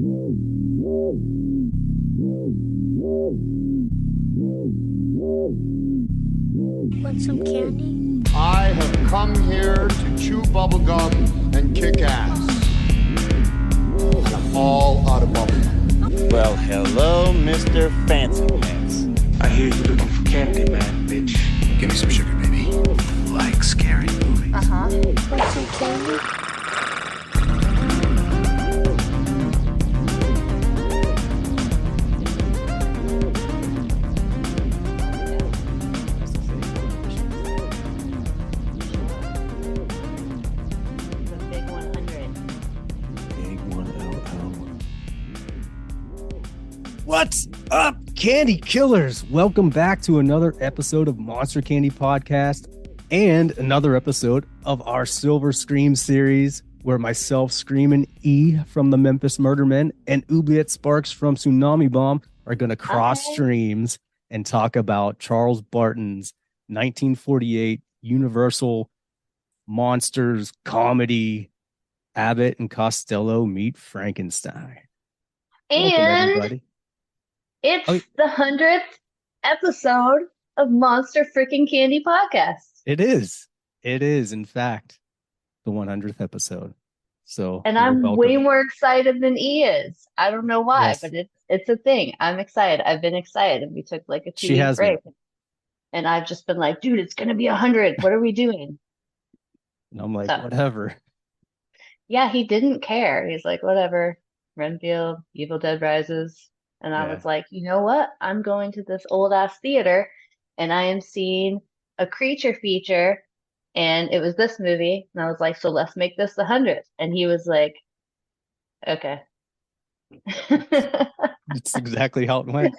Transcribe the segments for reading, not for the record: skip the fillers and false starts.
Want some candy? I have come here to chew bubblegum and kick ass. And I'm all out of bubblegum. Well, hello, Mr. Fancy Pants. I hear you looking for candy, man, bitch. Give me some sugar, baby. Like scary movies. Want some candy? What's up, Candy Killers? Welcome back to another episode of Monster Candy Podcast and another episode of our Silver Scream series, where myself, Screamin E from the Memphis Murder Men, and Oubliette Sparks from Tsunami Bomb are going to cross streams and talk about Charles Barton's 1948 Universal Monsters comedy, Abbott and Costello Meet Frankenstein. Welcome, And everybody. it's the 100th episode of Monster Freaking Candy Podcast. It is. It is, in fact, the 100th episode. So, And you're I'm welcome. way more excited than E is. I don't know why, Yes. but it's a thing. I'm excited. I've been excited. And we took like a 2 She week has been. break. And I've just been like, dude, it's going to be 100. What are we doing? And I'm like, So- whatever. Yeah, he didn't care. He's like, whatever. Renfield, Evil Dead Rises. And I Yeah. was like, you know what? I'm going to this old ass theater and I am seeing a creature feature. And it was this movie. And I was like, so let's make this the 100th. And he was like, okay. It's exactly how it went.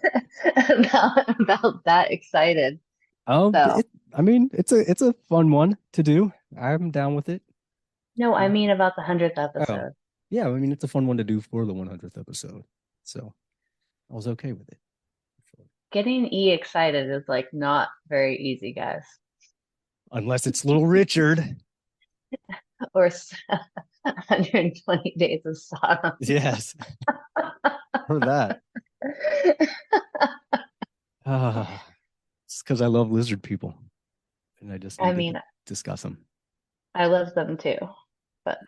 About that excited. So- It's a fun one to do. I'm down with it. No, I mean about the 100th episode. Yeah, I mean, it's a fun one to do for the 100th episode. So I was okay with it. Getting E excited is like not very easy, guys. Unless it's Little Richard. Or 120 Days of Sodom. Yes. For that. It's because I love lizard people. And I just I need mean, to discuss them. I love them too, but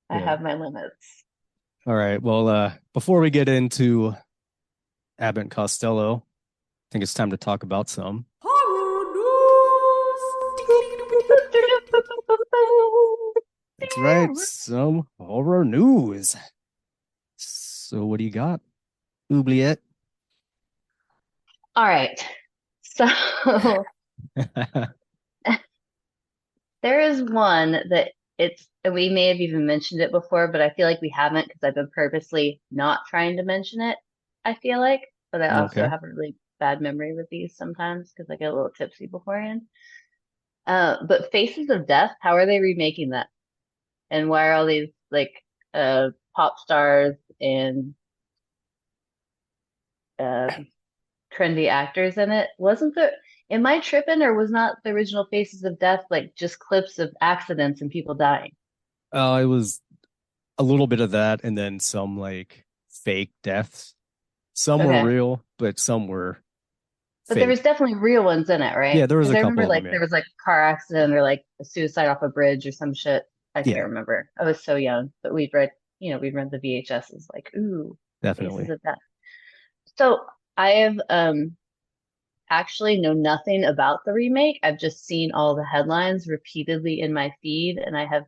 I Yeah. have my limits. All right. Well, before we get into Abbott and Costello, I think it's time to talk about some. That's right. Some horror news. So what do you got, Oubliette? All right. So there is one that we may have even mentioned it before, but I feel like we haven't because I've been purposely not trying to mention it, I feel like. But I also Okay. have a really bad memory with these sometimes because I get a little tipsy beforehand. But Faces of Death, how are they remaking that? And why are all these like pop stars and trendy actors in it? Am I tripping, or was not the original Faces of Death like just clips of accidents and people dying? It was a little bit of that, and then some like fake deaths. Some Okay. were real, but some were But fake. there was definitely real ones in it, right? Yeah, there was 'Cause a I couple remember of like them, yeah. there was like a car accident or like a suicide off a bridge or some shit. I Yeah. can't remember. I was so young, but we'd read the VHSs like, ooh, Definitely. Faces of Death. So I have actually know nothing about the remake. I've just seen all the headlines repeatedly in my feed, and I have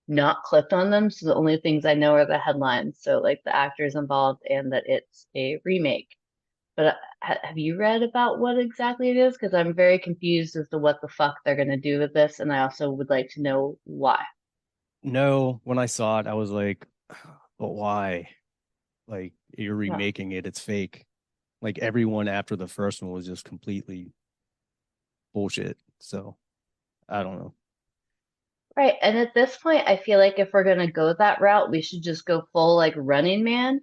not clicked on them. So the only things I know are the headlines. So like the actors involved and that it's a remake. But have you read about what exactly it is? Because I'm very confused as to what the fuck they're going to do with this, and I also would like to know why. No, when I saw it, I was like, but why? Like, you're Yeah. remaking it. It's fake. Like, everyone after the first one was just completely bullshit. So, I don't know. Right. And at this point, I feel like if we're going to go that route, we should just go full like Running Man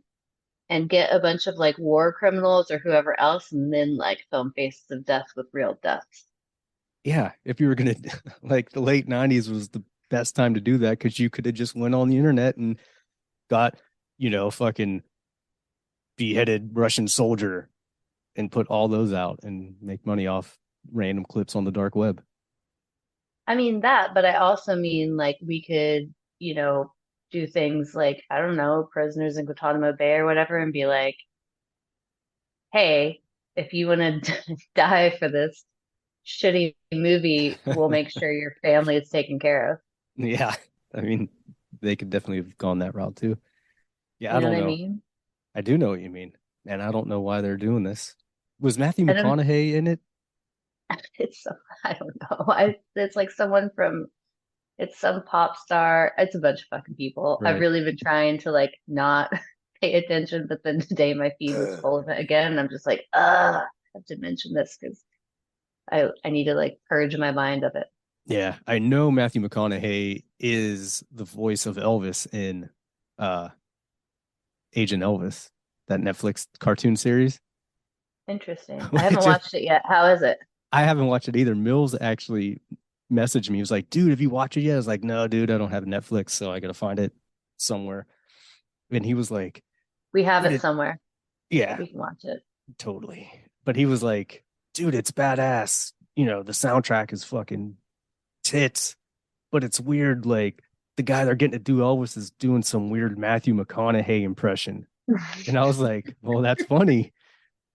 and get a bunch of like war criminals or whoever else and then like film Faces of Death with real deaths. Yeah, if you were gonna like the late 90s was the best time to do that because you could have just went on the internet and got, fucking beheaded Russian soldier and put all those out and make money off random clips on the dark web. I mean that, but I also mean like we could, do things like, I don't know, prisoners in Guantanamo Bay or whatever, and be like, hey, if you want to die for this shitty movie, we'll make sure your family is taken care of. Yeah. I mean, they could definitely have gone that route too. Yeah, I You know don't what I know. mean? I do know what you mean. And I don't know why they're doing this. Was Matthew I don't, McConaughey in it? it's, I don't know. It's like it's some pop star. It's a bunch of fucking people. I've Right. really been trying to like not pay attention, but then today my feed was full of it again. And I'm just like, I have to mention this because I need to like purge my mind of it. Yeah, I know Matthew McConaughey is the voice of Elvis in uh Agent Elvis, that Netflix cartoon series. Interesting. I haven't Which is, watched it yet. How is it? I haven't watched it either. Mills actually messaged me. He was like, dude, have you watched it yet? I was like, no, dude, I don't have Netflix, so I gotta find it somewhere. And he was like, We have dude, it somewhere. yeah, We can watch it. totally. But he was like, dude, it's badass. The soundtrack is fucking tits, but it's weird. Like the guy they're getting to do Elvis is doing some weird Matthew McConaughey impression. And I was like, well, that's funny.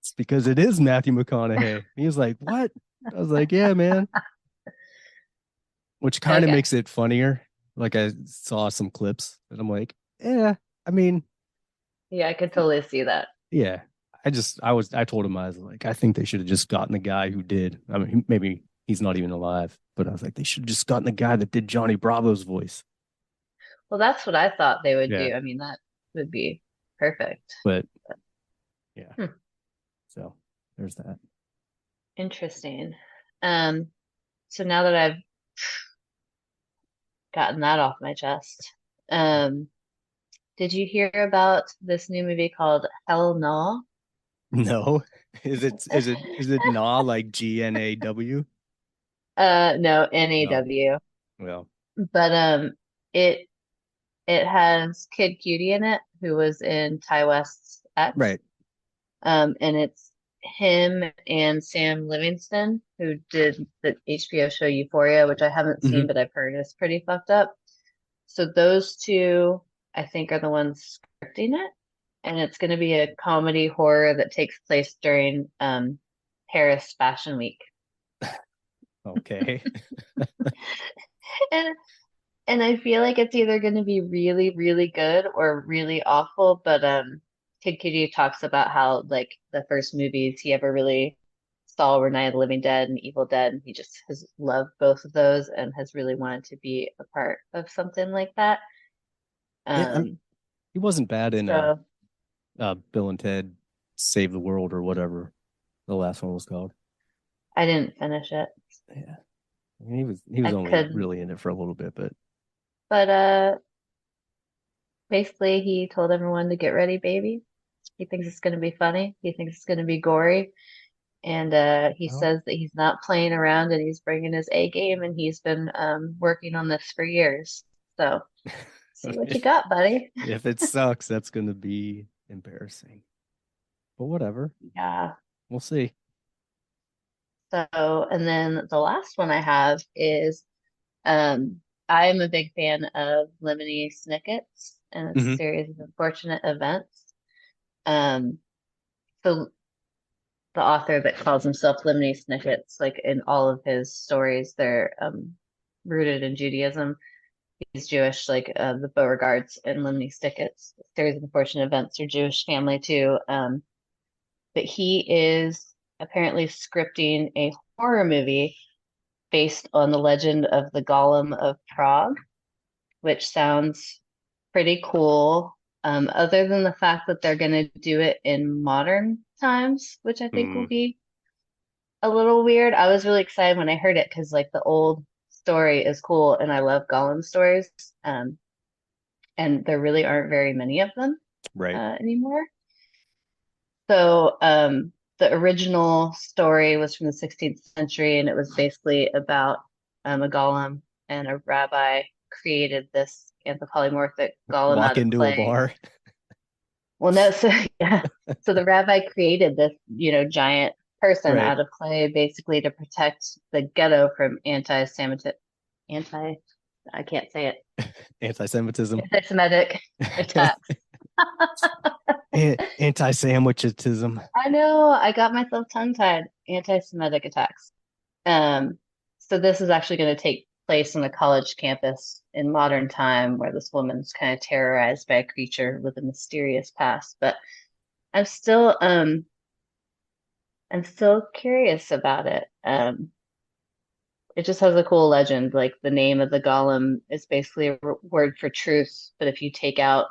It's because it is Matthew McConaughey. He was like, what? I was like, yeah, man. Which kind of Okay. makes it funnier. Like I saw some clips and I'm like, yeah, I mean, Yeah, I could totally see that. yeah. I told him, I was like, I think they should have just gotten the guy who did. I mean, maybe he's not even alive, but I was like, they should have just gotten the guy that did Johnny Bravo's voice. Well, that's what I thought they would Yeah. do. I mean, that would be perfect. But yeah. Hmm. So there's that. Interesting. Um, so now that I've gotten that off my chest, um, did you hear about this new movie called Hell No? No. Is it Gnaw like GNAW? No, No. NAW. Well, But it it has Kid Cudi in it, who was in Ty West's X. right. And it's him and Sam Livingston, who did the HBO show Euphoria, which I haven't Hmm. seen, but I've heard is pretty fucked up. So those two, I think, are the ones scripting it. And it's going to be a comedy horror that takes place during Paris Fashion Week. Okay. And and I feel like it's either going to be really, really good or really awful. But Kid Cudi talks about how like the first movies he ever really saw were Night of the Living Dead and Evil Dead, and he just has loved both of those and has really wanted to be a part of something like that. Yeah, Um, he wasn't bad in so Bill and Ted Save the World or whatever the last one was called. I didn't finish it. Yeah. I mean, he was I only couldn't. really in it for a little bit, but But basically he told everyone to get ready, baby. He thinks it's going to be funny. He thinks it's going to be gory. And he well, says that he's not playing around and he's bringing his A game and he's been working on this for years. So see what you got, buddy. if it sucks, that's going to be embarrassing. But whatever. Yeah. We'll see. So, and then the last one I have is um, I am a big fan of Lemony Snicket's and its Hmm. series of unfortunate events. Um, so the author that calls himself Lemony Snicket's, like in all of his stories, they're rooted in Judaism. He's Jewish, like the Beauregards and Lemony Snicket's series of unfortunate events are Jewish family too. But he is apparently scripting a horror movie based on the legend of the Golem of Prague, which sounds pretty cool. Other than the fact that they're going to do it in modern times, which I think will Mm, be a little weird. I was really excited when I heard it because like the old story is cool and I love Golem stories. Um, and there really aren't very many of them right. anymore. So the original story was from the 16th century, and it was basically about a golem and a rabbi created this anthropomorphic golem Walk out of into a clay. bar. Well, no, so yeah. So the rabbi created this, giant person Right. out of clay basically to protect the ghetto from anti, I can't say it, Anti-Semitism. anti-Semitic attacks. Anti-sandwichitism. I know, I got myself tongue-tied. Anti-Semitic attacks. Um, so this is actually going to take place on a college campus in modern time where this woman's kind of terrorized by a creature with a mysterious past. But I'm still um I'm still curious about it. It just has a cool legend. Like the name of the golem is basically a word for truth, but if you take out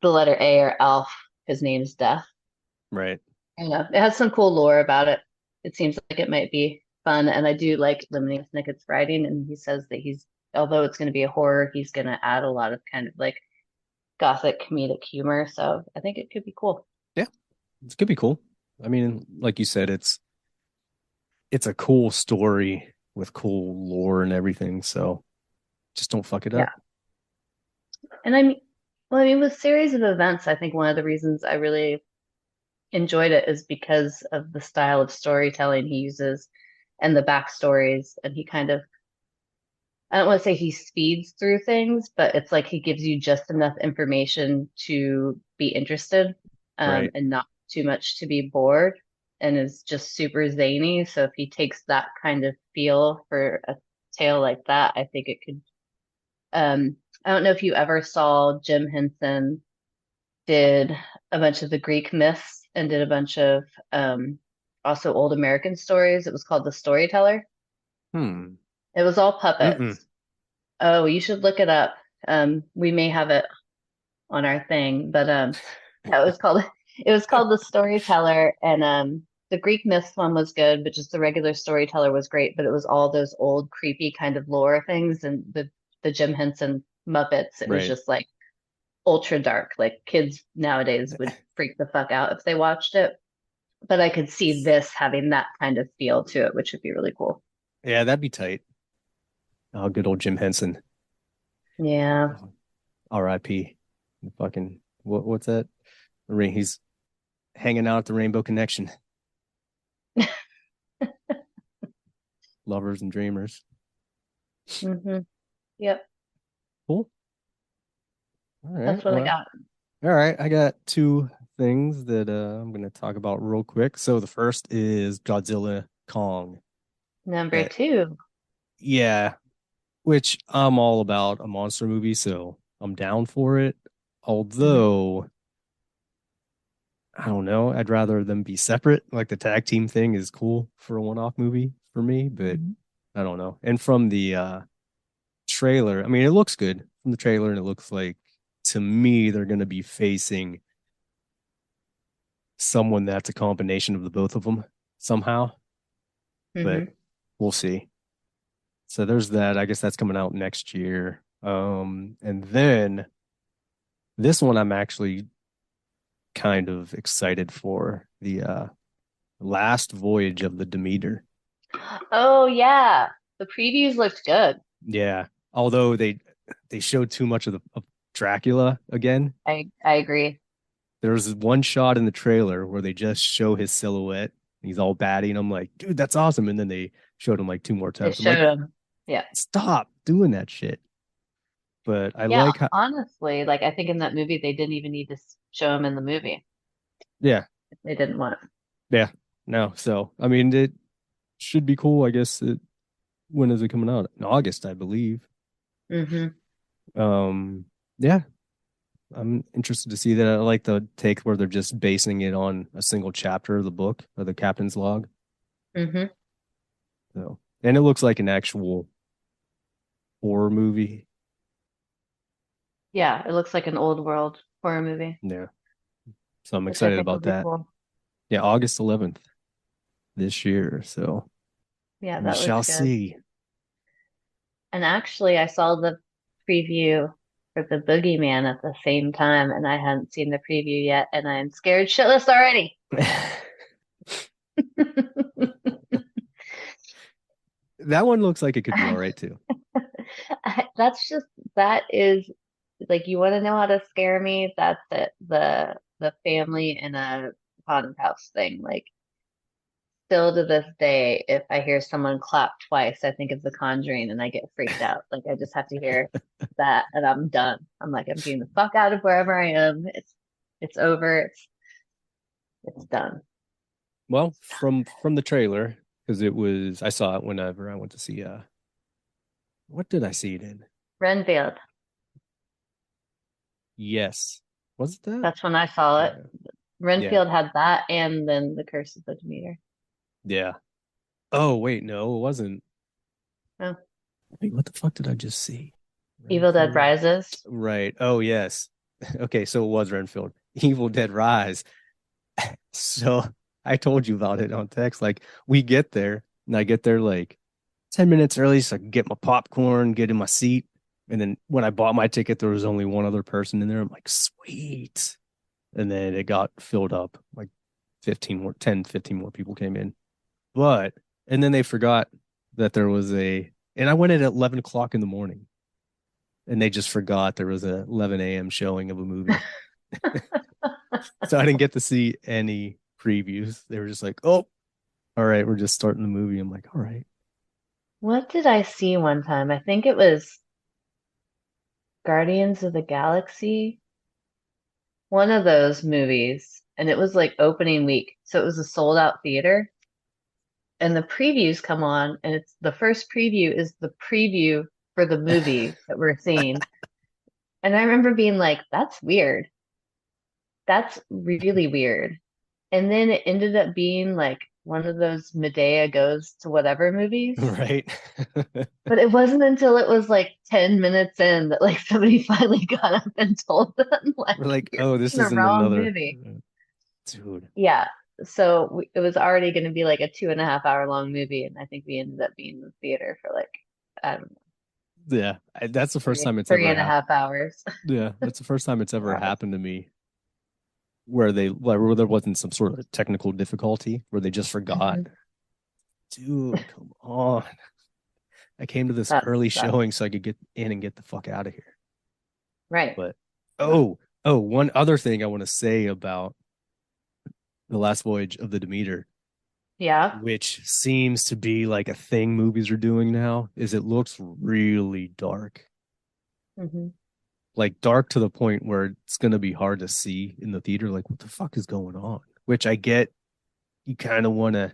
the letter A or Alf, his name's Death. Right. I know it has some cool lore about it. It seems like it might be fun, and I do like Lemony Snicket's writing. And he says that although it's going to be a horror, he's going to add a lot of kind of like gothic comedic humor. So I think it could be cool. Yeah. It could be cool. I mean, like you said, it's a cool story with cool lore and everything. So just don't fuck it Yeah. up. And with series of events, I think one of the reasons I really enjoyed it is because of the style of storytelling he uses and the backstories. And he kind of, I don't want to say he speeds through things, but it's like he gives you just enough information to be interested, Right. and not too much to be bored, and is just super zany. So if he takes that kind of feel for a tale like that, I think it could. I don't know if you ever saw Jim Henson did a bunch of the Greek myths and did a bunch of also old American stories. It was called The Storyteller. Hmm. It was all Mm-mm. puppets. Oh, you should look it up. We may have it on our thing, but yeah, it was called The Storyteller, and the Greek myths one was good, but just the regular Storyteller was great. But it was all those old creepy kind of lore things, and the Jim Henson Muppets. It was Right. just like ultra dark. Like kids nowadays would freak the fuck out if they watched it. But I could see this having that kind of feel to it, which would be really cool. Yeah, that'd be tight. Oh, good old Jim Henson. Yeah. R.I.P. Fucking what's that? He's hanging out at the Rainbow Connection. Lovers and dreamers. Yep. Cool. All right. That's what I Well, got. all right. I got two things that I'm going to talk about real quick. So the first is Godzilla Kong. Number That, two. yeah, which I'm all about a monster movie, so I'm down for it. Mhm. Although, I don't know, I'd rather them be separate. Like the tag team thing is cool for a one-off movie for me, but I don't know. And from the trailer, I mean, it looks good from the trailer, and it looks like to me they're going to be facing someone that's a combination of the both of them somehow, but hmm we'll see. So there's that. I guess that's coming out next year. And then this one I'm actually kind of excited for the last voyage of the Demeter. Oh yeah. The previews looked good. Yeah. Although they showed too much of the of Dracula again. I agree. There was one shot in the trailer where they just show his silhouette. He's all batty, and I'm like, dude, that's awesome. And then they showed him like two more They times. I'm showed like, them. Yeah. stop doing that shit. But I Yeah, like how, honestly, like I think in that movie they didn't even need to show him in the movie yeah, if they didn't want. yeah, no. So I mean, it should be cool. I guess when is it coming out? In August, I believe. Mm-hmm. Yeah, I'm interested to see that. I like the take where they're just basing it on a single chapter of the book or the captain's log. Mm-hmm. So, and it looks like an actual horror movie. Yeah, it looks like an old world horror movie, Yeah, so I'm which I excited think about would be that. cool. Yeah, August 11th this year. So Yeah, we that shall looks good. see. And actually, I saw the preview for the Boogeyman at the same time, and I hadn't seen the preview yet, and I'm scared shitless already. That one looks like it could be all right too. That's just that is like you want to know how to scare me? That's it. The family in a haunted house thing. Like still to this day, if I hear someone clap twice, I think of The Conjuring and I get freaked out. Like I just have to hear that and I'm done. I'm like, I'm getting the fuck out of wherever I am. It's over. It's done. Well, from the trailer, because I saw it whenever I went to see what did I see it in? Renfield. Yes. Was it that? That's when I saw it. Yeah. Renfield had that and then The Curse of the Demeter. Yeah. Oh, wait, no, it wasn't. Oh. Wait, what the fuck did I just see? Evil Dead Renfield. Rises. Right. Oh, yes. Okay, so it was Renfield. Evil Dead Rise. So I told you about it on text. Like we get there, and I get there like 10 minutes early, so I can get my popcorn, get in my seat. And then when I bought my ticket, there was only one other person in there. I'm like, sweet. And then it got filled up. Like 15 more people came in. And then they forgot that there was and I went in at 11 o'clock in the morning. And they just forgot there was a 11 a.m. showing of a movie. So I didn't get to see any previews. They were just like, oh, all right, we're just starting the movie. I'm like, all right. What did I see one time? I think it was Guardians of the Galaxy. One of those movies. And it was like opening week. So it was a sold out theater. And the previews come on, and it's the first preview is the preview for the movie that we're seeing. And I remember being like, that's weird. That's really weird. And then it ended up being like one of those Medea goes to whatever movies. Right. But it wasn't until it was like 10 minutes in that like somebody finally got up and told them like, We're like, you're oh, this watching the isn't wrong another movie. Dude. Yeah. So it was already going to be like a 2.5 hour long movie. And I think we ended up being in the theater for like, I don't know, Yeah. That's the first time it's three ever and a half hours. Yeah, that's the first time it's ever Right. happened to me where where there wasn't some sort of technical difficulty where they just forgot. Mhm. Dude, come on. I came to this That early sucks. showing so I could get in and get the fuck out of here. Right. But one other thing I want to say about The Last Voyage of the Demeter, Yeah. which seems to be like a thing movies are doing now, is it looks really dark. Hmm. Like dark to the point where it's going to be hard to see in the theater. Like, what the fuck is going on? Which I get, you kind of want to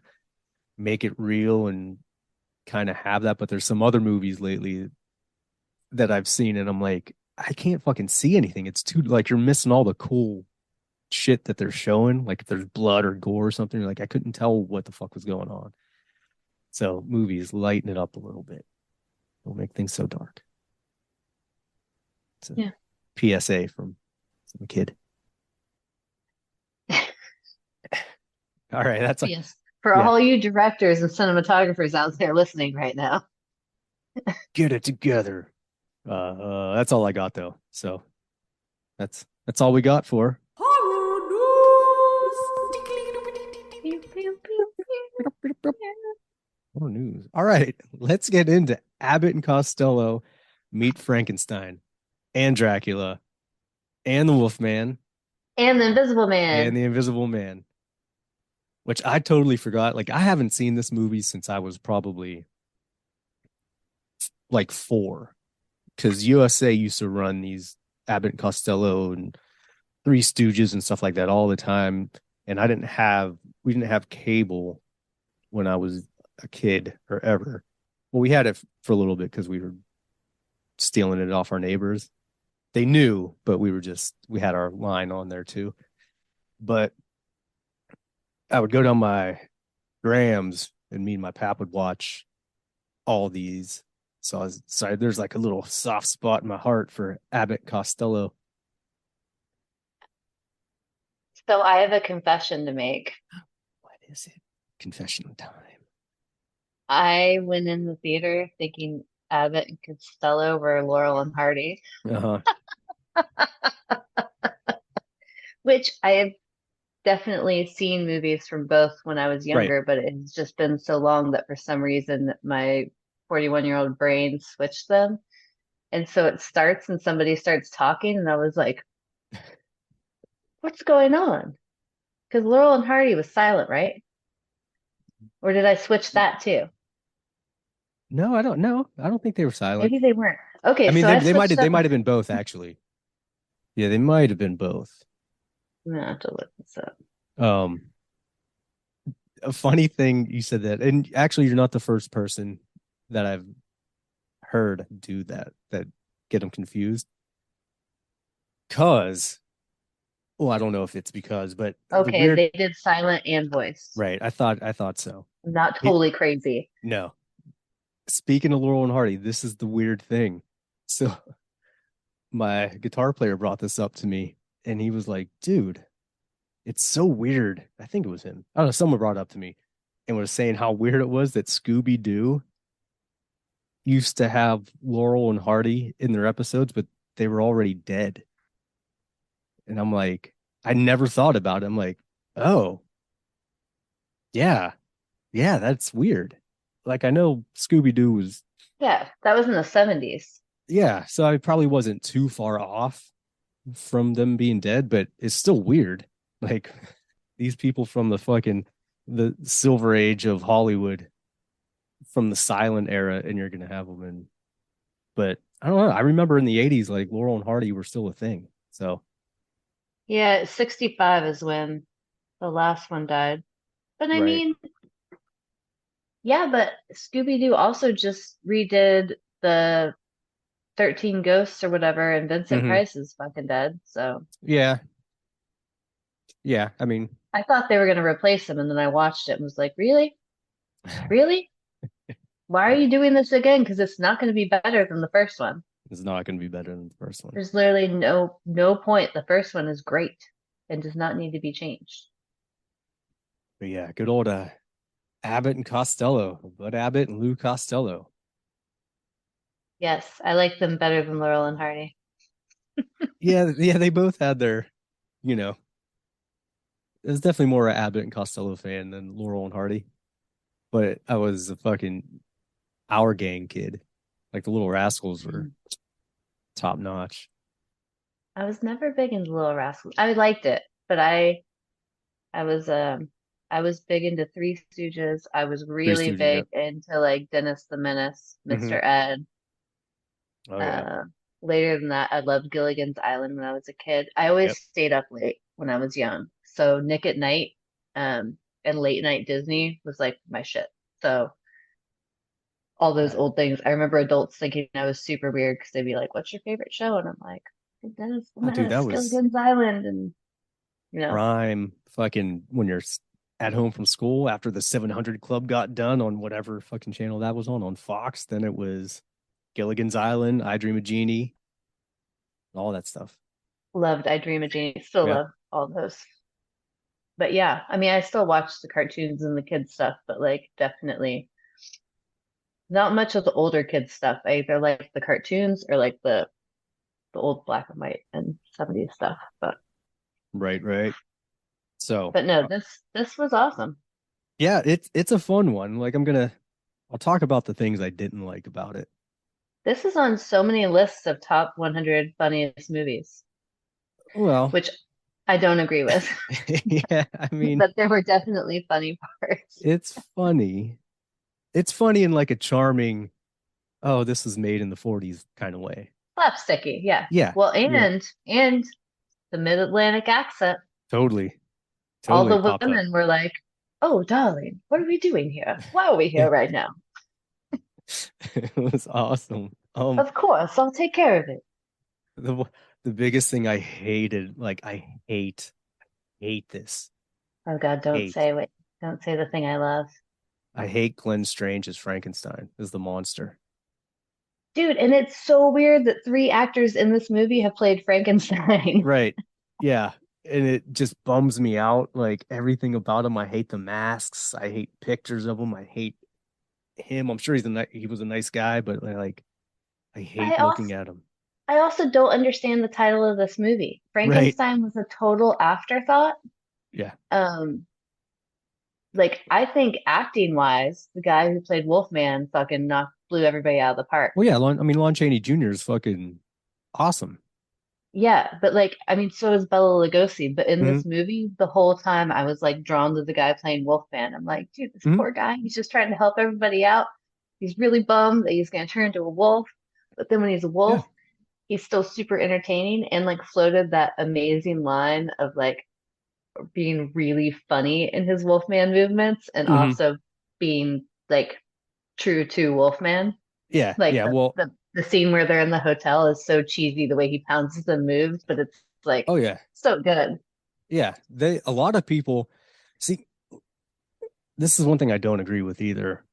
make it real and kind of have that. But there's some other movies lately that I've seen, and I'm like, I can't fucking see anything. It's too, like, you're missing all the cool shit that they're showing. Like, if there's blood or gore or something, like, I couldn't tell what the fuck was going on. So, movies, lighten it up a little bit. Don't make things so dark. It's a Yeah. PSA from a kid. All right, that's a, Yes. For yeah. all you directors and cinematographers out there listening right now. Get it together. That's all I got though. So that's all we got for Pew, pew, pew, pew. more news. All right, let's get into Abbott and Costello meet Frankenstein and Dracula and the Wolfman And the Invisible Man. and the Invisible Man, which I totally forgot. Like, I haven't seen this movie since I was probably like 4, because USA used to run these Abbott and Costello and Three Stooges and stuff like that all the time. And we didn't have cable when I was a kid or ever. Well, we had it for a little bit because we were stealing it off our neighbors. They knew, but we had our line on there too. But I would go down my Grams and me and my pap would watch all these. So I was sorry, there's like a little soft spot in my heart for Abbott Costello. So I have a confession to make. What is it? Confession time. I went in the theater thinking Abbott and Costello were Laurel and Hardy, Uh-huh. which I have definitely seen movies from both when I was younger, but it's just been so long that for some reason my 41-year-old brain switched them. And so it starts and somebody starts talking, and I was like, what's going on? Because Laurel and Hardy was silent, right? Or did I switch that too? No, I don't know. I don't think they were silent. Maybe they weren't. Okay, I mean, so I they might switched they up. might have been both actually. Yeah, they might have been both. I'm gonna have to look this up. Um, a funny thing you said that, and actually, you're not the first person that I've heard do that get them confused. Cause, well, I don't know if it's because, but the Okay, weird, they did silent and voice. right? I thought so. I'm not It, totally crazy. no, speaking of Laurel and Hardy, this is the weird thing. So my guitar player brought this up to me, and he was like, "Dude, it's so weird." I think it was him. I don't know. Someone brought it up to me and was saying how weird it was that Scooby Doo used to have Laurel and Hardy in their episodes, but they were already dead. And I'm like, I never thought about it. I'm like, oh, yeah, yeah, that's weird. Like, I know Scooby Doo was, Yeah, that was in the 70s. yeah, so I probably wasn't too far off from them being dead, but it's still weird. Like, these people from the silver age of Hollywood, from the silent era, and you're gonna have them in. But I don't know. I remember in the 80s, like Laurel and Hardy were still a thing. So Yeah, 65 is when the last one died. But I right. mean, yeah, but Scooby-Doo also just redid the 13 Ghosts or whatever, and Vincent Hmm. Price is fucking dead. So Yeah. Yeah. I mean, I thought they were going to replace him, and then I watched it and was like, really? Really? Why are you doing this again? Because it's not going to be better than the first one. it's not going to be better than the first one. There's literally no point. The first one is great and does not need to be changed. But yeah, good old Abbott and Costello, Bud Abbott and Lou Costello. Yes, I like them better than Laurel and Hardy. Yeah, yeah, they both had their, you know, there's definitely more an Abbott and Costello fan than Laurel and Hardy. But I was a fucking Our Gang kid. Like the Little Rascals were top notch. I was never big into Little Rascals. I liked it, but I was I was big into Three Stooges. I was Three really Stooges, big yep. into like Dennis the Menace, Hmm. Mr. Ed. Oh yeah. Uh, Later than that, I loved Gilligan's Island when I was a kid. I always Yep. stayed up late when I was young. So Nick at Night, and late night Disney was like my shit. So all those Uh, old things. I remember adults thinking I was super weird because they'd be like, "What's your favorite show?" And I'm like, Dennis the oh dude, that Menace, was Gilligan's Island, and you know, prime fucking when you're at home from school after the 700 Club got done on whatever fucking channel that was on Fox. Then it was Gilligan's Island, I Dream of Jeannie, all that stuff. loved I Dream of Jeannie. Still Yep. love all those. But yeah, I mean, I still watch the cartoons and the kids stuff, but like definitely not much of the older kids stuff. I either like the cartoons or like the old black and white and 70s stuff. Right, right. So But no, this was awesome. yeah, it's a fun one. Like I'll talk about the things I didn't like about it. This is on so many lists of top 100 funniest movies, Well, which I don't agree with. yeah, I mean, But there were definitely funny parts. it's funny. It's funny in like a charming, oh, this was made in the 40s kind of way. Slapsticky, yeah. Yeah, Well, yeah, and the mid-Atlantic accent. totally, All totally the popped up. women were like, "Oh, darling, what are we doing here? Why are we here right now? It was awesome. Of course, I'll take care of it." The the biggest thing I hated, like I hate this. Oh God, Hate. don't say the thing I love. I hate Glenn Strange as Frankenstein, as the monster. Dude, and it's so weird that three actors in this movie have played Frankenstein. Right. Yeah. And it just bums me out. Like everything about him. I hate the masks. I hate pictures of him. I hate him. I'm sure he was a nice guy, but I I hate also looking at him. I also don't understand the title of this movie. Right. Frankenstein was a total afterthought. Yeah. Um, like I think acting wise, the guy who played Wolfman fucking knocked blew everybody out of the park. Well, yeah, Lon Chaney Jr. is fucking awesome. Yeah, but like, I mean, so is Bela Lugosi. But in Hmm. this movie, the whole time I was like drawn to the guy playing Wolfman. I'm like, dude, this Hmm. poor guy, he's just trying to help everybody out. He's really bummed that he's going to turn into a wolf. But then when he's a Yeah. wolf, he's still super entertaining and like floated that amazing line of like being really funny in his Wolfman movements and Hmm. also being like true to Wolfman. Yeah. Like Yeah. Well, the scene where they're in the hotel is so cheesy the way he pounces and moves, but it's like oh yeah. so good. Yeah. A lot of people see, this is one thing I don't agree with either.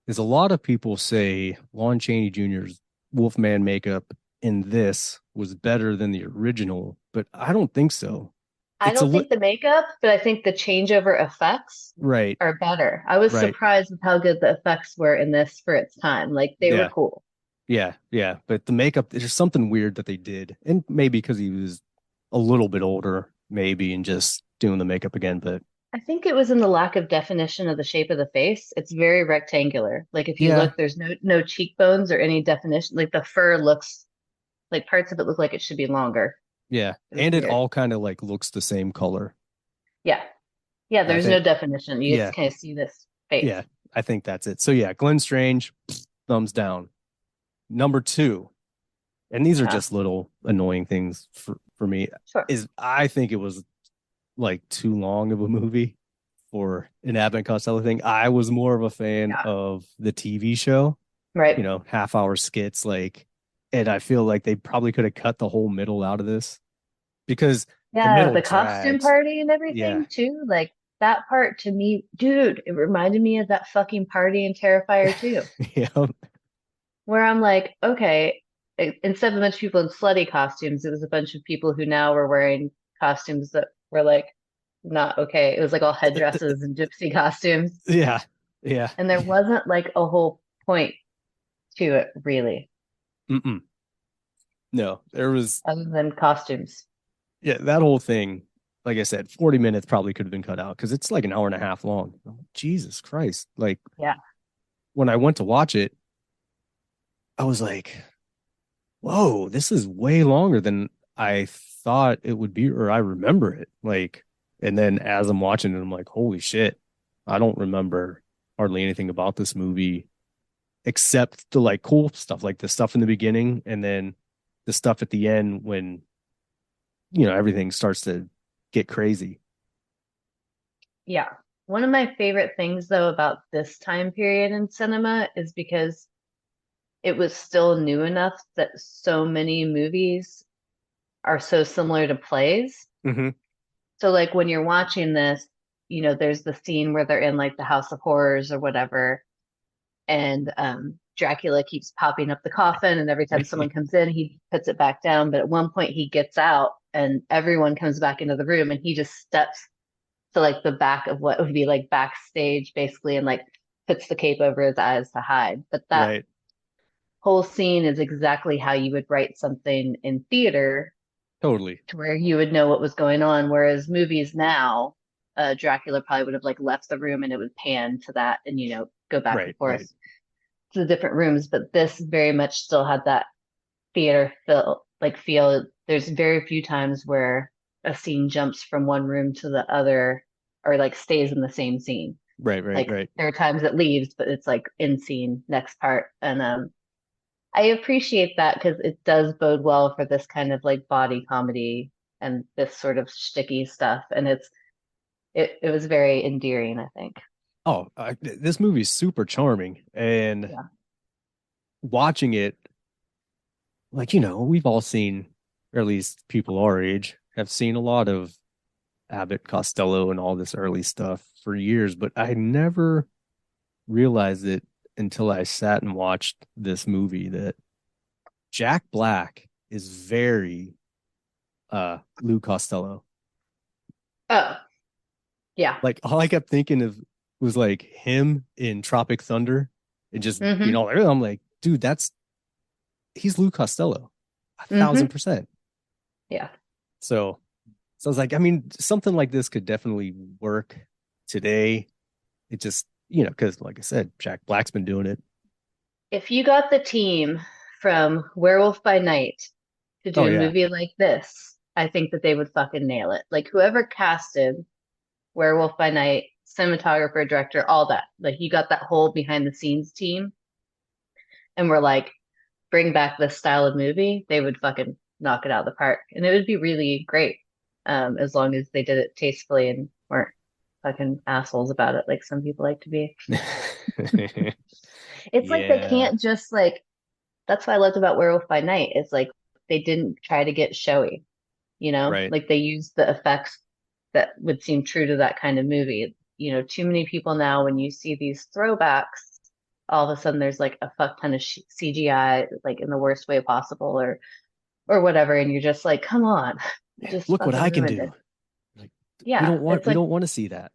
Is a lot of people say Lon Chaney Jr.'s Wolfman makeup in this was better than the original, but I don't think so. I It's a don't think the makeup, but I think the changeover effects right, are better. I was right. surprised with how good the effects were in this for its time. Like they were Yeah, cool. yeah, yeah. But the makeup, there's something weird that they did. And maybe because he was a little bit older, maybe, and just doing the makeup again. But I think it was in the lack of definition of the shape of the face. It's very rectangular. Like if you yeah, look, there's no cheekbones or any definition. Like the fur looks like parts of it look like it should be longer. yeah. It was And it weird. all kind of like looks the same color. Yeah. Yeah, I there's no think, definition. You just yeah, kind of see this face. yeah. I think that's it. So yeah, Glenn Strange, thumbs down. Number two, and these are Yeah, just little annoying things for me, sure. is I think it was like too long of a movie for an Abbott and Costello thing. I was more of a fan Yeah. of the TV show, Right. half hour skits, like, and I feel like they probably could have cut the whole middle out of this because the Yeah, middle the costume drags. party and Yeah. everything too. Like that part to me, dude, it reminded me of that fucking party in Terrifier 2, Yeah. where I'm like, okay, instead of a bunch of people in slutty costumes, it was a bunch of people who now were wearing costumes that were like not okay. It was like all headdresses and gypsy costumes. Yeah. Yeah. And there wasn't like a whole point to it really, Mm-mm. No, there was, other than costumes. yeah, that whole thing, like I said, 40 minutes probably could have been cut out because it's like an hour and a half long. Jesus Christ. Like Yeah. when I went to watch it, I was like, whoa, this is way longer than I thought it would be, or I remember it. Like, and then as I'm watching it, I'm like, holy shit, I don't remember hardly anything about this movie except the like cool stuff, like the stuff in the beginning and then the stuff at the end when, everything starts to get crazy. Yeah. One of my favorite things, though, about this time period in cinema is because it was still new enough that so many movies are so similar to plays. Mm-hmm. So, like, when you're watching this, there's the scene where they're in like the House of Horrors or whatever, and Dracula keeps popping up the coffin, and every time someone comes in, he puts it back down. But at one point, he gets out, and everyone comes back into the room, and he just steps to like the back of what would be like backstage basically and like puts the cape over his eyes to hide. But that Right. whole scene is exactly how you would write something in theater Totally. to where you would know what was going on. Whereas movies now, Dracula probably would have like left the room and it would pan to that and, go back and Right. forth Right. to the different rooms. But this very much still had that theater feel. There's very few times where a scene jumps from one room to the other or like stays in the same scene. Right. Right. Like Right. there are times it leaves, but it's like in scene, next part. And I appreciate that because it does bode well for this kind of like body comedy and this sort of shticky stuff. And it was very endearing, I think. Oh, this movie is super charming. And Yeah. watching it, like, we've all seen, or at least people our age have seen a lot of Abbott, Costello, and all this early stuff for years, but I never realized it until I sat and watched this movie that Jack Black is very Lou Costello. Oh, yeah. Like all I kept thinking of was like him in Tropic Thunder and just Mm-hmm. I'm like, dude, he's Lou Costello, Mm-hmm. 1,000%. Yeah. So I was like, I mean, something like this could definitely work today. It just, because like I said, Jack Black's been doing it if you got the team from Werewolf by Night to do Oh a yeah. movie like this, I think that they would fucking nail it. Like whoever casted Werewolf by Night, cinematographer, director, all that. Like you got that whole behind the scenes team and we're like, bring back this style of movie, they would fucking knock it out of the park. And it would be really great. As long as they did it tastefully and weren't fucking assholes about it like some people like to be. It's like they Yeah. can't just like that's what I loved about Werewolf by Night. It's like they didn't try to get showy, you know? Right. Like they used the effects that would seem true to that kind of movie. You know, too many people now, when you see these throwbacks, all of a sudden there's like a fuck ton of CGI, like in the worst way possible, or whatever, and you're just like, come on, you just Look what fucking I can ruined do. it. Like Yeah, it's we like don't want to see that.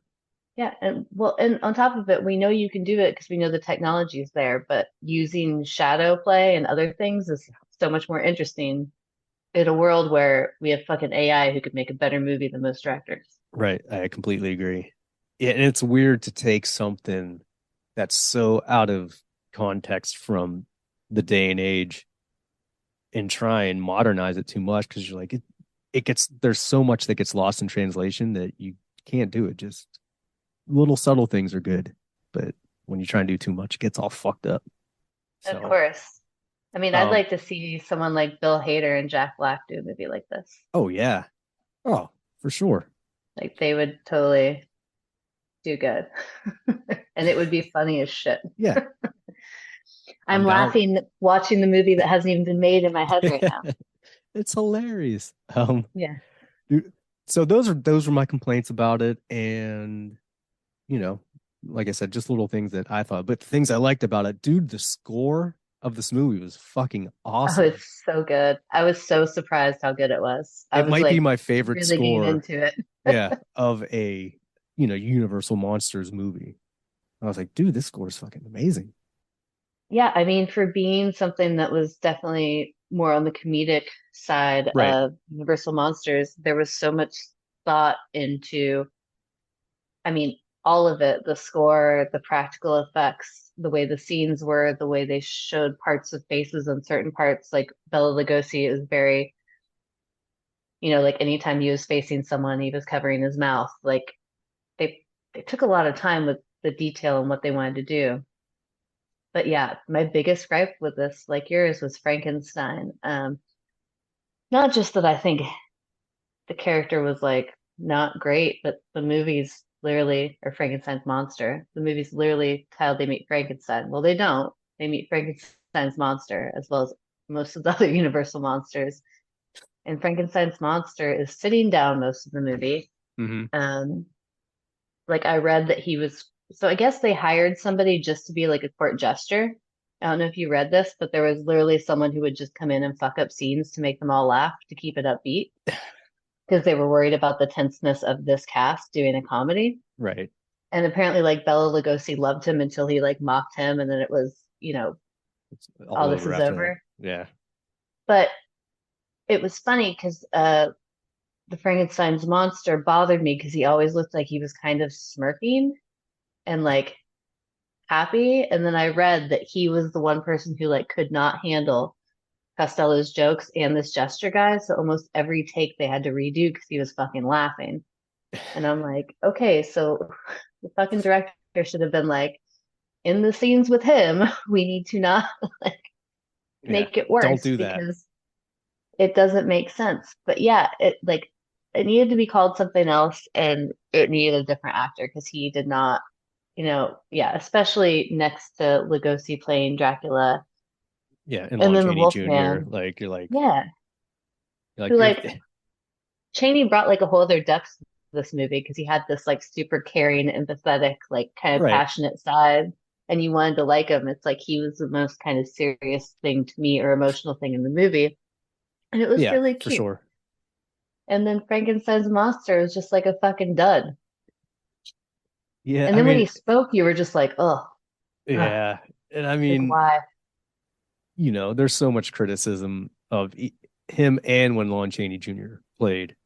yeah, and well, and on top of it, we know you can do it because we know the technology is there, but using shadow play and other things is so much more interesting in a world where we have fucking AI who could make a better movie than most directors. Right. I completely agree. Yeah, and it's weird to take something that's so out of context from the day and age and try and modernize it too much because you're like it gets there's so much that gets lost in translation that you can't do it. Just little subtle things are good, but when you try and do too much, it gets all fucked up. Of So, course. I mean, I'd um, like to see someone like Bill Hader and Jack Black do a movie like this. oh yeah, oh for sure, Like they would totally do good. And it would be funny as shit. yeah, I'm I'm down. laughing watching the movie that hasn't even been made in my head right now. It's hilarious. Yeah. Dude, so those were my complaints about it, and you know, like I said, just little things that I thought, but the things I liked about it, dude, the score of this movie was fucking Oh, awesome. it's so good. I was so surprised how good it was. I It was might be like my favorite really getting score, into it. yeah, of a Universal Monsters movie. I was like, dude, this score is fucking amazing. Yeah, I mean, for being something that was definitely more on the comedic side Right. of Universal Monsters, there was so much thought into, I mean, all of it, the score, the practical effects, the way the scenes were, the way they showed parts of faces on certain parts, like Bela Lugosi is very, like anytime he was facing someone, he was covering his mouth. Like they took a lot of time with the detail and what they wanted to do. But yeah, my biggest gripe with this, like yours, was Frankenstein. Not just that I think the character was like not great, but the movie's literally, or Frankenstein's monster, the movie's literally how they meet Frankenstein. Well, they don't. They meet Frankenstein's monster as well as most of the other Universal monsters. And Frankenstein's monster is sitting down most of the movie. Mm-hmm. Um, like I read that he was, so I guess they hired somebody just to be like a court jester. I don't know if you read this, but there was literally someone who would just come in and fuck up scenes to make them all laugh to keep it upbeat because they were worried about the tenseness of this cast doing a comedy. Right. And apparently, like Bela Lugosi loved him until he like mocked him, and then it was, It's all all this over is after that. over. Yeah. But it was funny because the Frankenstein's monster bothered me because he always looked like he was kind of smirking and like happy. And then I read that he was the one person who like could not handle Costello's jokes and this gesture guy. So almost every take they had to redo because he was fucking laughing. And I'm like, okay, so the fucking director should have been like, in the scenes with him, we need to not like Yeah. make it Don't worse do that. because it doesn't make sense. But yeah, it needed to be called something else and it needed a different actor because he did not, yeah, especially next to Lugosi playing Dracula Yeah. And and Lon then the Chaney Jr. Wolfman. Like Yeah. you're Who like you're like Chaney brought like a whole other depth to this movie because he had this like super caring, empathetic, like kind of right. passionate side. And you wanted to like him. It's like he was the most kind of serious thing to me or emotional thing in the movie. And it was Yeah, really for cute. sure. And then Frankenstein's monster was just like a fucking dud. Yeah, And I then when he mean, spoke, you were just like, oh, yeah. And I like mean, why? there's so much criticism of him and when Lon Chaney Jr. played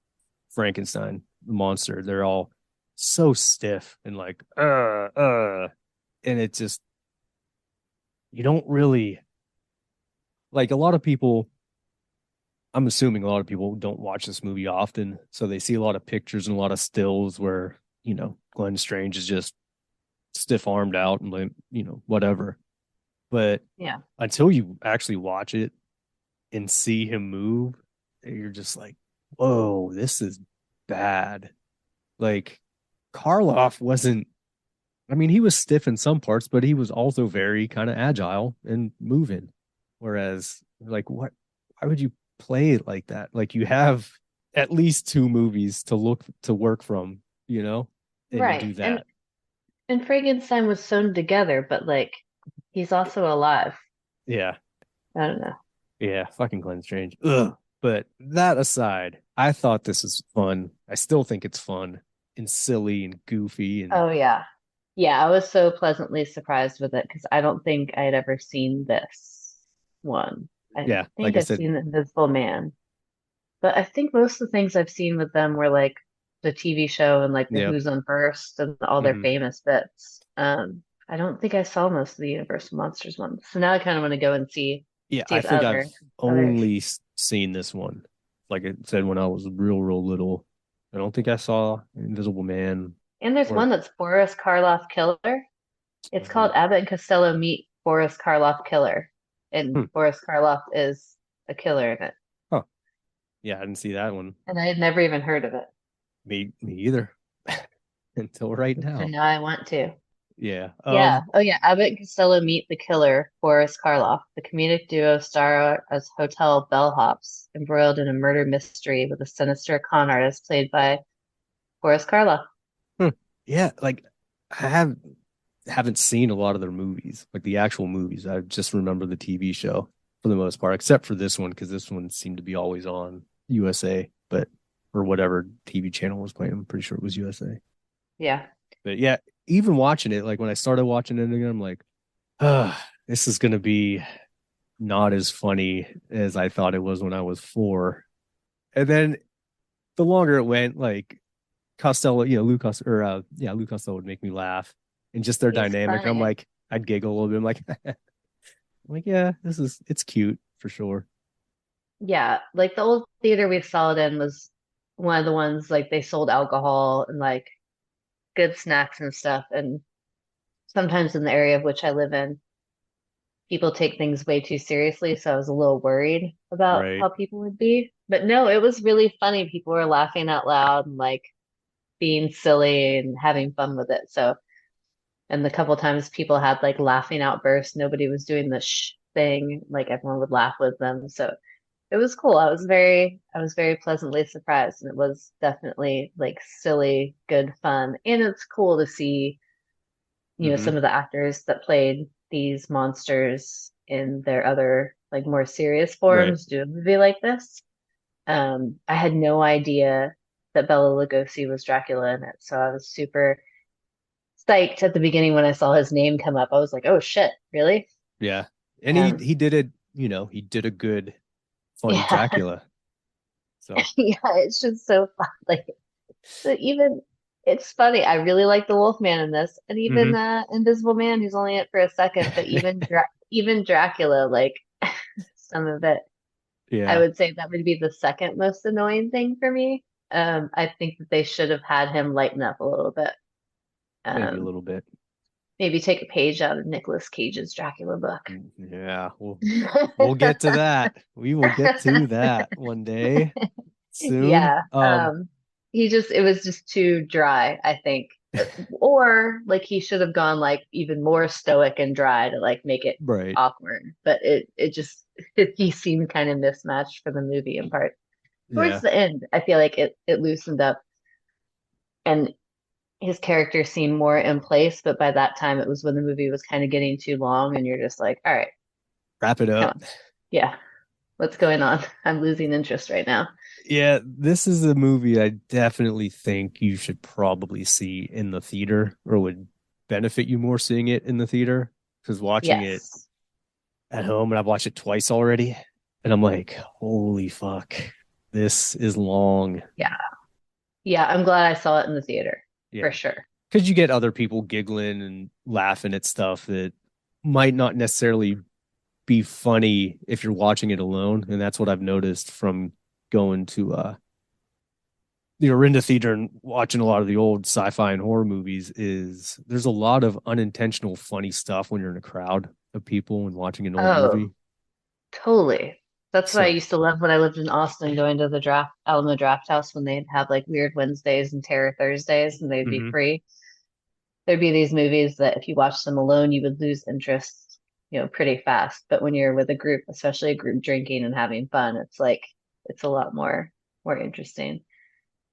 Frankenstein, the monster. They're all so stiff and like, and it just, you don't really like a lot of people. I'm assuming a lot of people don't watch this movie often, so they see a lot of pictures and a lot of stills where, Glenn Strange is just stiff armed out and like, whatever. But Yeah. until you actually watch it and see him move, you're just like, whoa, this is bad. Like Karloff wasn't, I mean, he was stiff in some parts, but he was also very kind of agile and moving. Whereas, like, why would you play it like that? Like, you have at least two movies to work from, and you Right. do And that. and Frankenstein was sewn together, but like he's also alive. Yeah. I don't know. Yeah. Fucking Glenn Strange. Ugh. But that aside, I thought this was fun. I still think it's fun and silly and goofy. And Oh yeah. Yeah, I was so pleasantly surprised with it because I don't think I had ever seen this one. I yeah, like think I I've said, seen The Invisible Man, but I think most of the things I've seen with them were like the TV show and like the yeah. Who's on First and all their hmm famous bits. I don't think I saw most of the Universal Monsters ones. So now I kind of want to go and Yeah, see I if think I've others. only seen this one. Like I said, when I was real little. I don't think I saw Invisible Man And there's or one that's Boris Karloff Killer. It's called oh, Abbott and Costello Meet Boris Karloff Killer, and hmm. Boris Karloff is a killer in it. Huh. Yeah, I didn't see that one. And I had never even heard of it. Me either. Until right So now. now I want to. Yeah. Yeah. Oh, yeah. Abbott and Costello Meet the Killer, Boris Karloff. The comedic duo star as hotel bellhops, embroiled in a murder mystery with a sinister con artist played by Boris Karloff. Hmm. Yeah, like I haven't seen a lot of their movies, like the actual movies. I just remember the TV show for the most part, except for this one, because this one seemed to be always on USA, but or whatever TV channel was playing. I'm pretty sure it was USA. Yeah. But yeah, even watching it, like when I started watching it again, I'm like, this is gonna be not as funny as I thought it was when I was 4. And then the longer it went, like Costello, Lou Costello, or Lou Costello would make me laugh, and just their He's dynamic. I'm funny. like, I'd giggle a little bit. I'm like, yeah, it's cute for sure. Yeah. Like the old theater we saw it in was one of the ones like they sold alcohol and like good snacks and stuff. And sometimes in the area of which I live in, people take things way too seriously. So I was a little worried about Right. how people would be. But no, it was really funny. People were laughing out loud and like being silly and having fun with it. So, and the couple times people had like laughing outbursts, nobody was doing the shh thing, like everyone would laugh with them. So it was cool. I was very pleasantly surprised, and it was definitely like silly, good fun. And it's cool to see, hmm some of the actors that played these monsters in their other like more serious Right. forms do a movie like this. I had no idea that Bela Lugosi was Dracula in it, so I was super psyched at the beginning when I saw his name come up. I was like, "Oh shit, really?" Yeah. And he Um, he did it. He did a good, funny yeah, Dracula. So yeah, it's just so fun. Like, so even it's funny. I really like the Wolfman in this, and even hmm Invisible Man, who's only in it for a second, but even Dracula, like some of it. I yeah, would say that would be the second most annoying thing for me. I think that they should have had him lighten up a little bit. maybe a Um, little bit. maybe take a page out of Nicolas Cage's Dracula book. Yeah, we'll get to that. We will get to that one day soon. Yeah. It was just too dry, I think. Or like he should have gone like even more stoic and dry to like make it Right. awkward. But it just he seemed kind of mismatched for the movie in part. Towards Yeah. the end, I feel like it loosened up and his character seemed more in place, but by that time it was when the movie was kind of getting too long and you're just like, all right, Wrap it come up. on. Yeah, what's going on? I'm losing interest right now. Yeah, this is a movie I definitely think you should probably see in the theater, or would benefit you more seeing it in the theater. Because watching it Yes. at home, and I've watched it twice already, and I'm like, holy fuck, this is long. Yeah. Yeah, I'm glad I saw it in the theater for Yeah. sure. Because you get other people giggling and laughing at stuff that might not necessarily be funny if you're watching it alone. And that's what I've noticed from going to the Orinda Theater and watching a lot of the old sci-fi and horror movies. Is there's a lot of unintentional funny stuff when you're in a crowd of people and watching an old Oh, movie. totally. That's what I So used to love when I lived in Austin, going to the Alamo Draft House when they'd have like Weird Wednesdays and Terror Thursdays and they'd be mhm. free. There'd be these movies that if you watched them alone, you would lose interest, pretty fast. But when you're with a group, especially a group drinking and having fun, it's like it's a lot more interesting.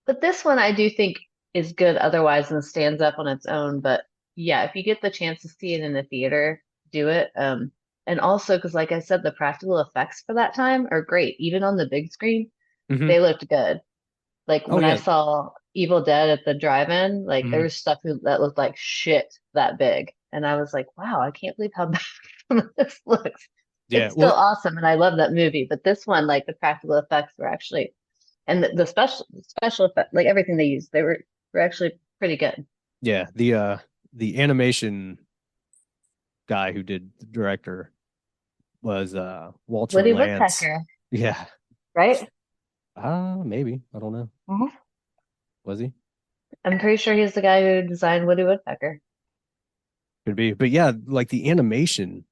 But this one I do think is good otherwise and stands up on its own. But yeah, if you get the chance to see it in the theater, do it. And also because like I said, the practical effects for that time are great. Even on the big screen, Mhm. they looked good. Like Oh when I yeah. saw Evil Dead at the drive-in, like there Mhm. was stuff that looked like shit that big. And I was like, wow, I can't believe how bad some of this looks. Yeah. It's still Well, awesome and I love that movie, but this one, like the practical effects were actually and the special effect, like everything they used, they were actually pretty good. yeah, the animation guy who did the director was Walter Woody Lantz. Woodpecker, Yeah. right? Maybe. I don't know. Mhm. Was he? I'm pretty sure he's the guy who designed Woody Woodpecker. Could be. But yeah, like the animation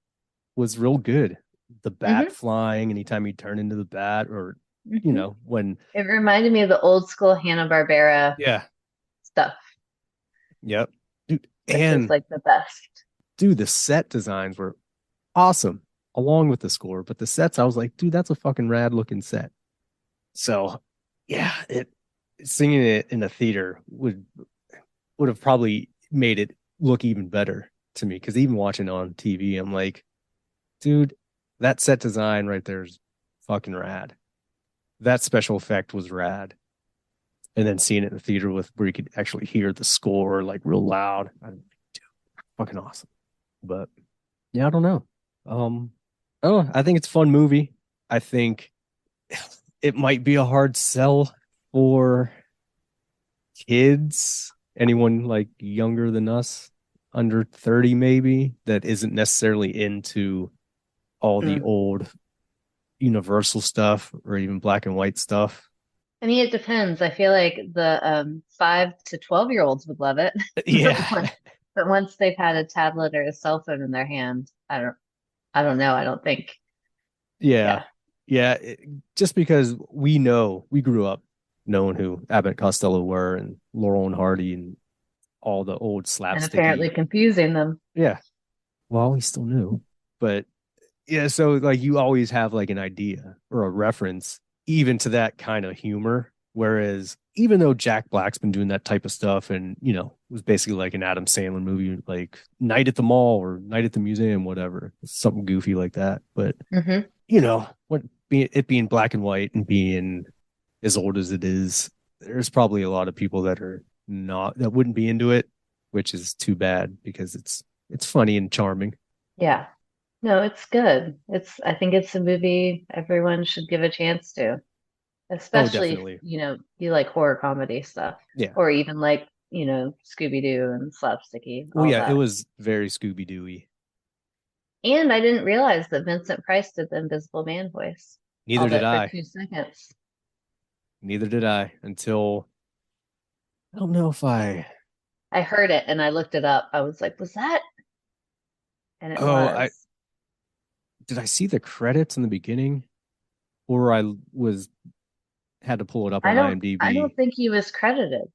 was real good. The bat Hmm. flying anytime he turned into the bat, or Hmm. when It reminded me of the old school Hanna-Barbera yeah. stuff, Yep. Dude, which is and like the best. dude, the set designs were awesome along with the score. But the sets, I was like, dude, that's a fucking rad looking set. So yeah, it singing it in a theater would have probably made it look even better to me. Cause even watching it on TV, I'm like, dude, that set design right there is fucking rad. That special effect was rad. And then seeing it in the theater with where you could actually hear the score like real loud, fucking awesome. But yeah, I don't know. Um, oh, I think it's a fun movie. I think it might be a hard sell for kids, anyone like younger than us, under 30 maybe, that isn't necessarily into all the Mm. old Universal stuff or even black and white stuff. I mean, it depends. I feel like the 5 to 12-year-olds would love it, but Yeah. but once they've had a tablet or a cell phone in their hand, I don't know. I don't think. Yeah. Yeah, Yeah. Just because we grew up knowing who Abbott and Costello were and Laurel and Hardy and all the old and apparently slapsticky. confusing them. Yeah. Well, we still knew. But yeah, so like you always have like an idea or a reference even to that kind of humor. Whereas even though Jack Black's been doing that type of stuff and, was basically like an Adam Sandler movie, like Night at the Mall or Night at the Museum, whatever, something goofy like that. But, Hmm. it being black and white and being as old as it is, there's probably a lot of people that wouldn't be into it, which is too bad because it's funny and charming. Yeah. No, it's good. I think it's a movie everyone should give a chance to, Oh, especially if, definitely. you like horror comedy stuff Yeah. or even like, Scooby-Doo and slapsticky, Well, all yeah, it that. was very Scooby Dooey. And I didn't realize that Vincent Price did the Invisible Man voice, Neither did albeit for I. 2 seconds. Neither did I until I don't know if I. I heard it and I looked it up. I was like, was that? And it Oh, I was. did I see the credits in the beginning, or I was had to pull it up I on don't I don't IMDb. think he was credited.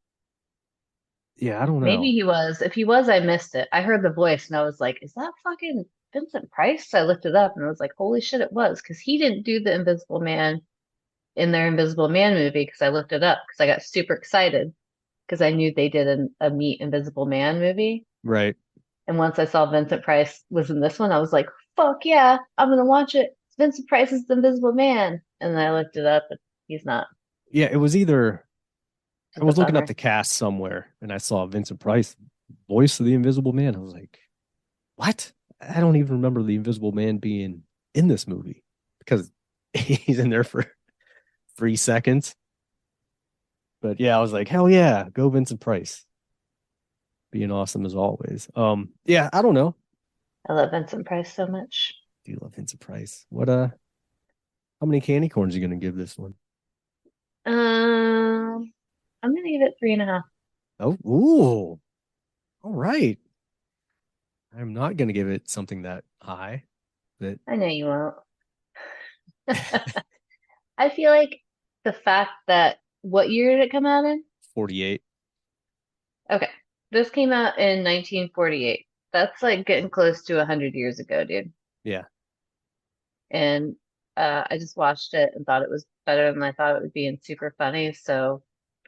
Yeah, I don't Maybe know. he was. If he was, I missed it. I heard the voice and I was like, is that fucking Vincent Price? So I looked it up and I was like, holy shit, it was. Because he didn't do the Invisible Man in their Invisible Man movie because I looked it up because I got super excited because I knew they did a Meet Invisible Man movie. Right. And once I saw Vincent Price was in this one, I was like, fuck yeah, I'm gonna watch it. Vincent Price is the Invisible Man. And then I looked it up and he's not. Yeah, it was either I It's a was looking up bummer. the cast somewhere and I saw Vincent Price, voice of the Invisible Man. I was like, what? I don't even remember the Invisible Man being in this movie because he's in there for 3 seconds. But yeah, I was like, hell yeah, go Vincent Price. Being awesome as always. Yeah, I don't know. I love Vincent Price so much. Do you love Vincent Price? How many candy corns are you gonna give this one? I'm gonna give it 3.5. Oh, ooh, all right. I'm not gonna give it something that high, but I know you won't. I feel like the fact that what year did it come out in? 48. Okay, this came out in 1948. That's like getting close to 100 years ago, dude. Yeah. And I just watched it and thought it was better than I thought it would be and super funny. So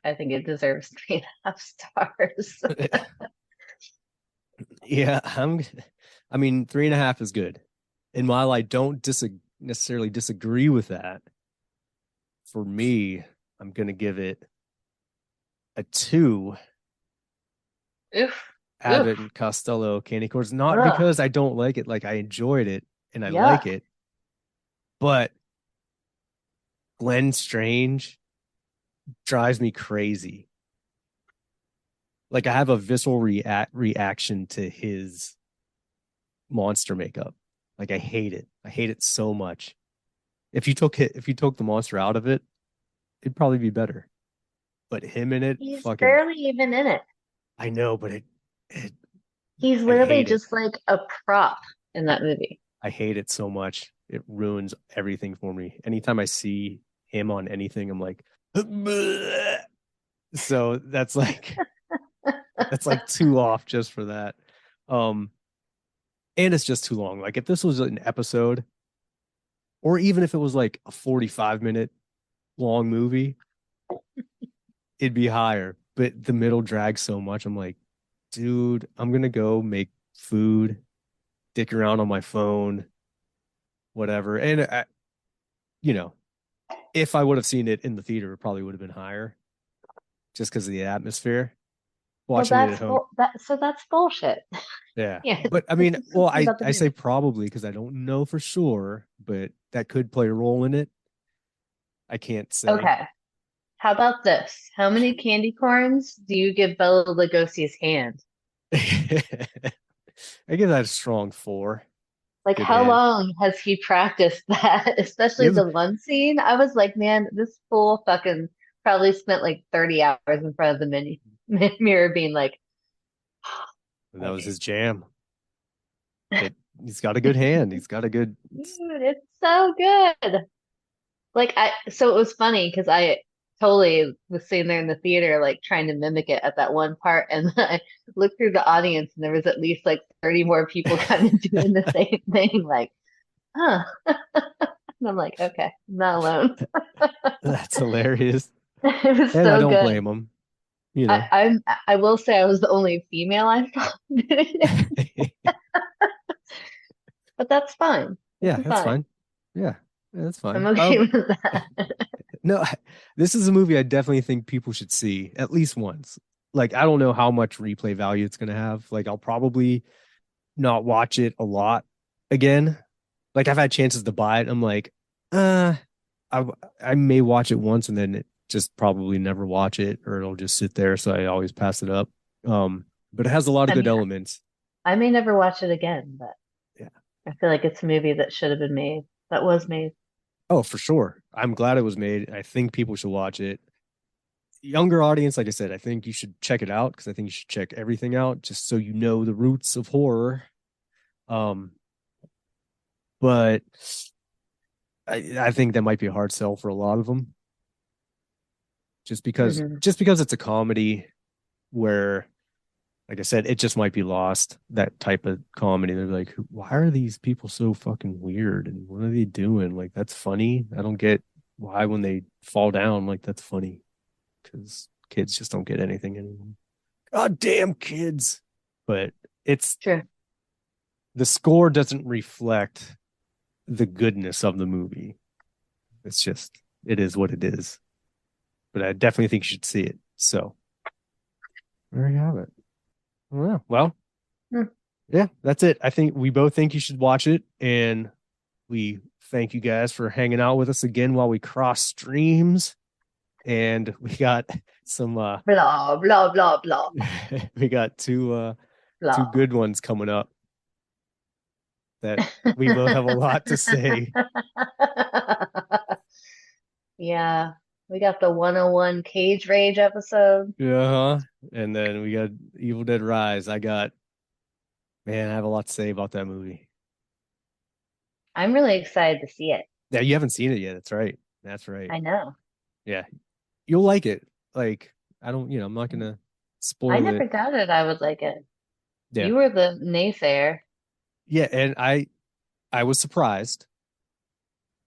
I think it deserves 3.5 stars. Yeah, I mean, 3.5 is good. And while I don't necessarily disagree with that, for me, I'm gonna give it a 2 Oof, Abbott oof, and Costello candy corns. Not ugh, because I don't like it, like I enjoyed it and I like yuck. it, but Glenn Strange drives me crazy. Like I have a visceral reaction to his monster makeup. Like I hate it. I hate it so much. If you took the monster out of it, it'd probably be better. But him in it, He's fucking barely even in it. I know, but it He's I literally hate it. just like a prop in that movie. I hate it so much. It ruins everything for me. Anytime I see him on anything, I'm like, bleh. So that's like too off just for that. Um, and it's just too long. Like if this was an episode, or even if it was like a 45-minute long movie, it'd be higher. But the middle drags so much. I'm like, dude, I'm gonna go make food, dick around on my phone, whatever. And you know, if I would have seen it in the theater, it probably would have been higher just because of the atmosphere. Well, Watching it at home, that's bullshit. yeah. Yeah, But I this mean, is well, something about the I say movie. probably because I don't know for sure, but that could play a role in it. I can't say. Okay, how about this? How many candy corns do you give Bela Lugosi's hand? I give that a strong 4. Like, Good how hand. long has he practiced that? He Especially has, the one scene. I was like, man, this fool fucking probably spent like 30 hours in front of the mirror being like, that was okay. his jam. He's got a good hand. He's got a good. Dude, it's so good. Like so it was funny because I totally was sitting there in the theater, like trying to mimic it at that one part, and I looked through the audience, and there was at least like 30 more people kind of doing the same thing, like, huh. And I'm like, okay, I'm not alone. That's hilarious, It was and I so don't good. blame him. You know. I will say I was the only female I saw doing it, but that's fine. Yeah, It's that's fine. fine. Yeah, that's I'm fine. okay with that. No, this is a movie I definitely think people should see at least once. Like, I don't know how much replay value it's gonna have. Like, I'll probably not watch it a lot again. Like, I've had chances to buy it. I'm like, uh, I I may watch it once and then just probably never watch it, or it'll just sit there. So I always pass it up. But it has a lot of I good mean, elements. I may never watch it again, but Yeah. I feel like it's a movie that should have been made, that was made. Oh, for sure. I'm glad it was made. I think people should watch it. Younger audience, like I said, I think you should check it out because I think you should check everything out just so you know the roots of horror. Um, but I think that might be a hard sell for a lot of them, Hmm. just because it's a comedy where, like I said, it just might be lost. That type of comedy, they're like, why are these people so fucking weird and what are they doing? Like that's funny. I don't get why when they fall down, like that's funny because kids just don't get anything anymore. God damn kids. But it's Sure. the score doesn't reflect the goodness of the movie. It's just it is what it is. But I definitely think you should see it. So there you have it. Well, Hmm. yeah, that's it. I think we both think you should watch it, and we thank you guys for hanging out with us again while we cross streams. And we got some Blah, blah, blah, blah, we got two blah. good ones coming up. that we both have a lot to say. Yeah, we got the 101 Cage Rage episode. Yeah, and then we got Evil Dead Rise. I have a lot to say about that movie. I'm really excited to see it. Yeah, you haven't seen it yet. That's right. That's right. I know. Yeah, you'll like it. Like, I'm not gonna spoil I never it. doubted I would like it. Yeah. You were the naysayer. Yeah, and I was surprised.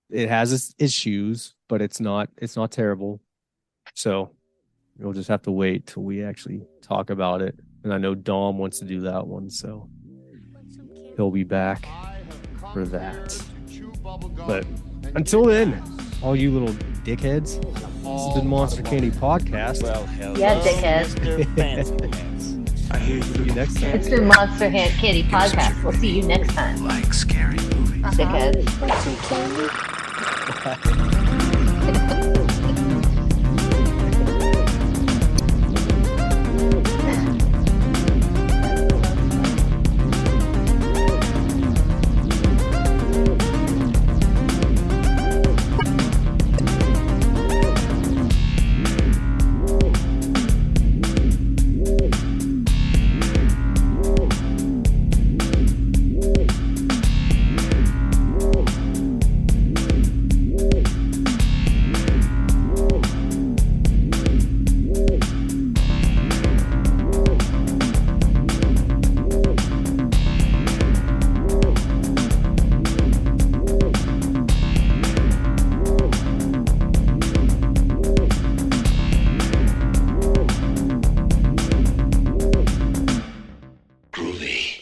It has its issues, but it's not terrible. So you'll just have to wait till we actually talk about it. And I know Dom wants to do that one, so he'll be back for that. But until then, all you little dickheads, this is the Monster Candy Podcast. Well, hello, Yeah, dickhead. Mr. Fancy Pants. I hear See you you next time. It's the Monster Kitty podcast. We'll see you next time, Like scary movies. dickheads. Want some candy? Groovy.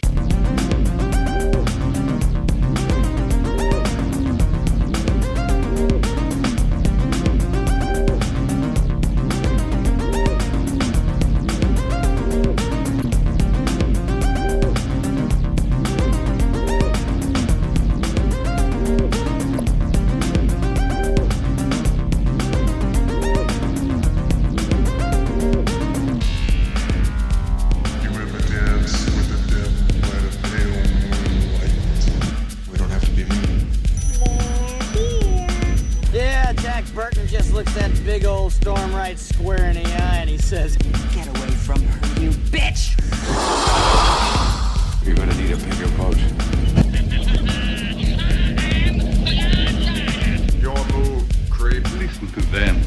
You ever dance with the devil by the pale moonlight? We don't have to be mean. Yeah, Jack Burton just looks that big old storm right square in the eye and he says, "Get away from her, you bitch!" You're gonna need a bigger boat. Your move, creep. Listen to them.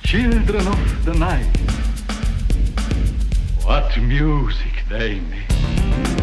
Children of the night. What music they make.